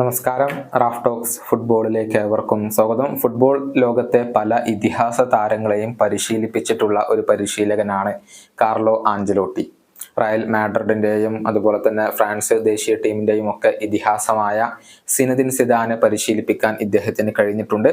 നമസ്കാരം. Raf talks ഫുട്ബോളിലേക്ക് ഏവർക്കും സ്വാഗതം. ഫുട്ബോൾ ലോകത്തെ പല ഇതിഹാസ താരങ്ങളെയും പരിശീലിപ്പിച്ചിട്ടുള്ള ഒരു പരിശീലകനാണ് കാർലോ ആഞ്ചലോട്ടി. റയൽ മാഡ്രിഡിന്റെയും അതുപോലെ തന്നെ ഫ്രാൻസ് ദേശീയ ടീമിന്റെയും ഒക്കെ ഇതിഹാസമായ സിനദിൻ സിദാനെ പരിശീലിപ്പിക്കാൻ ഇദ്ദേഹത്തിന് കഴിഞ്ഞിട്ടുണ്ട്.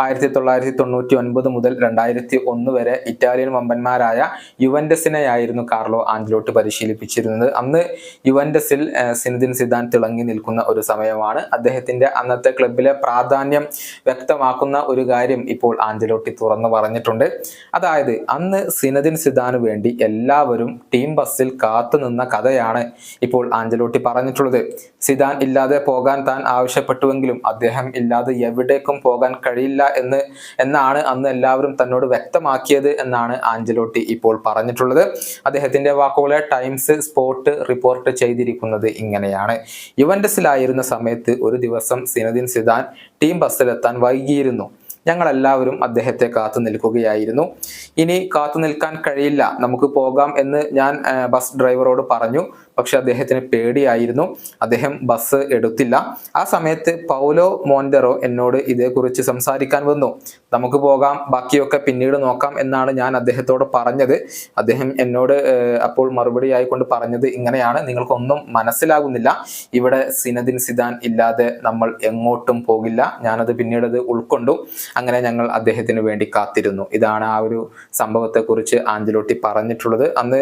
1999 മുതൽ 2001 വരെ ഇറ്റാലിയൻ വമ്പന്മാരായ യുവന്റസിനെയായിരുന്നു കാർലോ ആഞ്ചലോട്ടി പരിശീലിപ്പിച്ചിരുന്നത്. അന്ന് യുവന്റസിൽ സിനദിൻ സിദാൻ തിളങ്ങി നിൽക്കുന്ന ഒരു സമയമാണ്. അദ്ദേഹത്തിന്റെ അന്നത്തെ ക്ലബിലെ പ്രാധാന്യം വ്യക്തമാക്കുന്ന ഒരു കാര്യം ഇപ്പോൾ ആഞ്ചലോട്ടി തുറന്നു പറഞ്ഞിട്ടുണ്ട്. അതായത് അന്ന് സിനദിൻ സിദാനു വേണ്ടി എല്ലാവരും ടീം ബസ്സിൽ കാത്തുനിന്ന കഥയാണ് ഇപ്പോൾ ആഞ്ചലോട്ടി പറഞ്ഞിട്ടുള്ളത്. സിദാൻ ഇല്ലാതെ പോകാൻ താൻ ആവശ്യപ്പെട്ടുവെങ്കിലും അദ്ദേഹം ഇല്ലാതെ എവിടേക്കും പോകാൻ കഴിയില്ല എന്നാണ് അന്ന് എല്ലാവരും തന്നോട് വ്യക്തമാക്കിയത് എന്നാണ് ആഞ്ചലോട്ടി ഇപ്പോൾ പറഞ്ഞിട്ടുള്ളത്. അദ്ദേഹത്തിന്റെ വാക്കുകളെ ടൈംസ് സ്പോർട്ട് റിപ്പോർട്ട് ചെയ്തിരിക്കുന്നത് ഇങ്ങനെയാണ്: യുവന്റസിലായിരുന്ന സമയത്ത് ഒരു ദിവസം സിനദിൻ സിദാൻ ടീം ബസ്സിലെത്താൻ വൈകിയിരുന്നു. ഞങ്ങളെല്ലാവരും അദ്ദേഹത്തെ കാത്തു നിൽക്കുകയായിരുന്നു. ഇനി കാത്തു നിൽക്കാൻ കഴിയില്ല, നമുക്ക് പോകാം എന്ന് ഞാൻ ബസ് ഡ്രൈവറോട് പറഞ്ഞു. പക്ഷെ അദ്ദേഹത്തിന് പേടിയായിരുന്നു. അദ്ദേഹം ബസ് എടുത്തില്ല. ആ സമയത്ത് പൗലോ മോന്റെറോ എന്നോട് ഇതേക്കുറിച്ച് സംസാരിക്കാൻ വന്നു. നമുക്ക് പോകാം, ബാക്കിയൊക്കെ പിന്നീട് നോക്കാം എന്നാണ് ഞാൻ അദ്ദേഹത്തോട് പറഞ്ഞത്. അദ്ദേഹം എന്നോട് അപ്പോൾ മറുപടി ആയിക്കൊണ്ട് പറഞ്ഞത് ഇങ്ങനെയാണ്: നിങ്ങൾക്കൊന്നും മനസ്സിലാകുന്നില്ല, ഇവിടെ സിനദിൻ സിദാൻ ഇല്ലാതെ നമ്മൾ എങ്ങോട്ടും പോകില്ല. ഞാനത് പിന്നീട് ഉൾക്കൊണ്ടു. അങ്ങനെ ഞങ്ങൾ അദ്ദേഹത്തിന് വേണ്ടി കാത്തിരുന്നു. ഇതാണ് ആ ഒരു സംഭവത്തെക്കുറിച്ച് ആഞ്ചലോട്ടി പറഞ്ഞിട്ടുള്ളത്. അന്ന്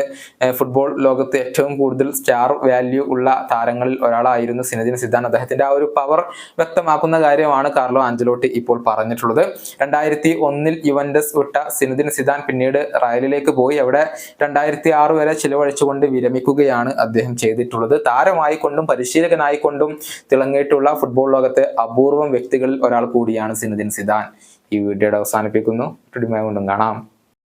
ഫുട്ബോൾ ലോകത്ത് ഏറ്റവും കൂടുതൽ സ്റ്റാർ വാല്യൂ ഉള്ള താരങ്ങളിൽ ഒരാളായിരുന്നു സിനദിൻ സിദാൻ. അദ്ദേഹത്തിന്റെ ആ ഒരു പവർ വ്യക്തമാക്കുന്ന കാര്യമാണ് കാർലോ ആഞ്ചലോട്ടി ഇപ്പോൾ പറഞ്ഞിട്ടുള്ളത്. 2001 യുവന്റസ് വിട്ട സിനദിൻ സിദാൻ പിന്നീട് റയലിലേക്ക് പോയി. അവിടെ 2006 വരെ ചിലവഴിച്ചുകൊണ്ട് വിരമിക്കുകയാണ് അദ്ദേഹം ചെയ്തിട്ടുള്ളത്. താരമായിക്കൊണ്ടും പരിശീലകനായിക്കൊണ്ടും തിളങ്ങിയിട്ടുള്ള ഫുട്ബോൾ ലോകത്തെ അപൂർവം വ്യക്തികളിൽ ഒരാൾ കൂടിയാണ് സിനദിൻ സിദാൻ. ഈ വീഡിയോയുടെ അവസാനിപ്പിക്കുന്നു. വീണ്ടും കാണാം.